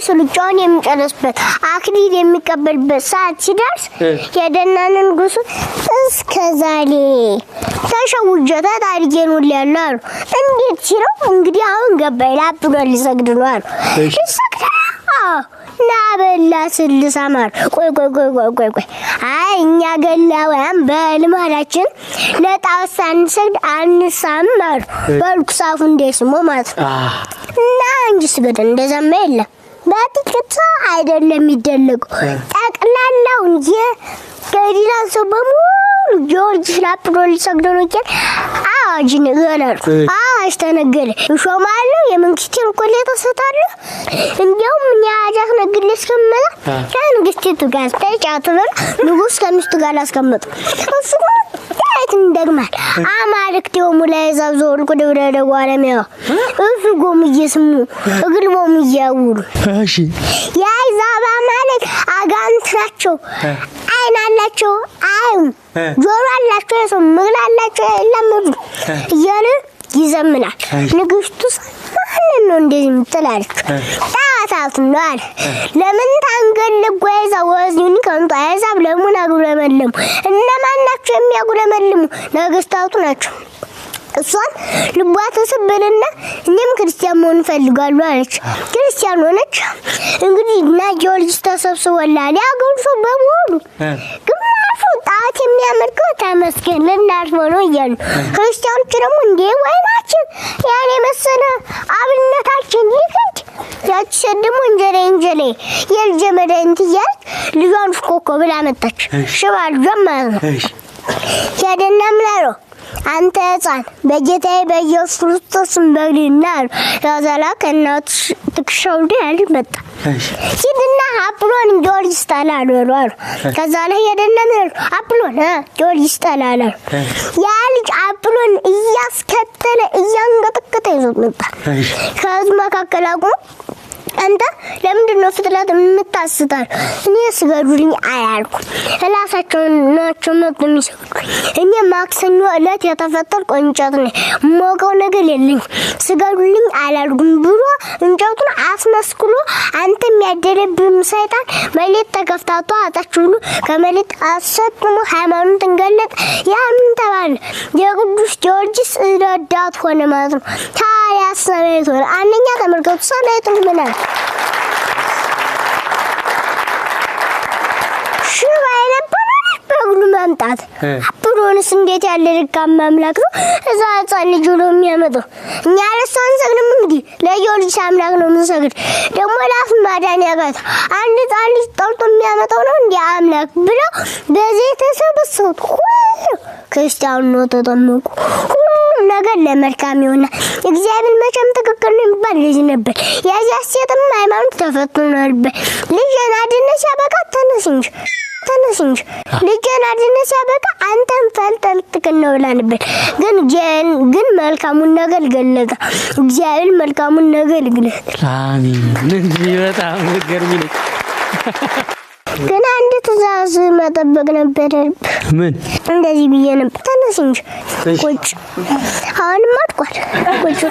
ስልጫውን የሚጨርስበት አክሊል የሚቀበልበት ሰዓት ሲደርስ የደናን ንጉስ እስከዛሬ ተሸውጀታ ታሪኬን ሁሉ ያለው እንዴት ሲለው እንግዲህ አሁን ገባይ ላብሎ ሊሰግድ ነው አሉ ናበላ ስልሳማር ቆይ አይ እኛ ገላውያን በልማዳችን ለጣውሳን ሰግድ አንሳማር በልኩሳፉ እንደስሞ ማለት እና እንጂ ስገድ እንደዛማ የለም በጥቂት አይደለም ይደለቁ ጠቅላላው የገዲላን ሰው በሙሉ ጆርጅ ላፕሮ ሊሰግደው ነው ይላል አዋጅ ነገራል አዋጅ ተነገረ ሾማሉ የመንግስትን ኮሌታ ሰጣሉ እንዴውም ያጃክ ነግል እስከመላ ከንግስቲቱ ጋር ተጫውተው ንጉስ ከሚስቱ ጋር አስቀመጡ እሱ ታይት እንደግማል አማልክቴው ሙላይ ዛዞል ወደ ጓለሚያ እሱ ጎም እየስሙ እግልቦም እያውሉ እሺ ያይዛባ ማለት አጋንት ናቸው አይን አላቸው አይም ጆሮ አላቸው የሰው ምግል አላቸው ለምዱ እያለ ይዘምናል ንግስቱ ማንን ነው እንደዚህ ምትላለች ታታቱ ነው አለ ለምን ታንገል ጓይዛ ወዝዩን ከንቱ አይዛብ ለምን አጉረመለሙ እነማን ናቸው የሚያጉረመልሙ ነገስታቱ ናቸው እሷን ልቧ ተሰበረና እኔም ክርስቲያን መሆን ፈልጋለሁ አለች ክርስቲያን ሆነች እንግዲህ እና ጆርጅ ተሰብስበዋል ያገሩ ሰው በሙሉ ግማሹ ጣት የሚያመልከው ተመስገን ለናርፎ ነው ይያሉ ክርስቲያኖች ደግሞ እንዴ ወይናችን ያኔ መሰለ አብነታችን ይክድ ያቺ ደግሞ እንጀሬ የልጀመደንት ይያል ልጇን ኮኮ ብላ መጣች ሽባል ጀማረ ያደናምላሮ አንተ ህፃን በጌታዬ በኢየሱስ ክርስቶስ በግናር ያዛላ ከናት ትክሸውደ ያልመጣ ሲድና አፕሎን ጆርጅ ስታላሉ ከዛ ላይ የደነመ አፕሎን ጆርጅ ስታላሉ ያልጅ አፕሎን እያስከተለ እያንገተከተ ይዞት መጣ ከዚህ መካከል አቁም አንተ ለምንድን ነው ፍጥረት የምታስታል እኔ ስገዱልኝ አያልኩ እላሳቸው ናቸው የሚሰግዱ እኔ ማክሰኞ እለት የተፈጠርኩ እንጨት ነኝ ሞቀው ነገር የለኝ ስገዱልኝ አላልኩም ብሎ እንጨቱን አስመስክሎ አንተ የሚያደረብም ሰይጣን መሌት ተከፍታቷ አጣችሁሉ ከመሌት አሰጥሞ ሃይማኖትን ገለጥ ያምን ተባለ የቅዱስ ጊዮርጊስ ረዳት ሆነ ማለት ነው ታዲያ ሰበይቶ አንኛ ተመልከቱ ሰላይቱ ምናል ሽባይለ በግሉ ማምጣት አፕሮንስ እንዴት ያለ ልካም አምላክ ነው እዛ ህፃን ልጅ ነው የሚያመጣው እኛ ለሷን ሰግድም እንግዲህ ለጆርጅ አምላክ ነው የምንሰግድ ደግሞ ላፍ ማዳን ያጋታ አንድ ህፃን ልጅ ጠርቶ የሚያመጣው ነው እንዴ አምላክ ብለው በዚህ ተሰበሰቡት ክርስቲያኑ ነው ተጠመቁ ነገር ለመልካም ይሆናል እግዚአብሔር መቼም ትክክል ነው የሚባል ልጅ ነበር ያዚያ ሴትም ሃይማኖት ተፈትኖ ነበር ልጅና ድነሽ ያበቃ ተነስ እንጂ ልጅና ድነሽ ያበቃ አንተም ፈልተልትከነው ነበር ግን መልካሙን ነገር ገለጸ እግዚአብሔር መልካሙን ነገር ገለጸ አሜን ምን በጣም ገርሚ ነው ግን አንድ ትእዛዝ መጠበቅ ነበር ምን እንደዚህ ብዬ ነበር ተነስ እንጂ ቁጭ አሁን ማጥቋል ቁጭ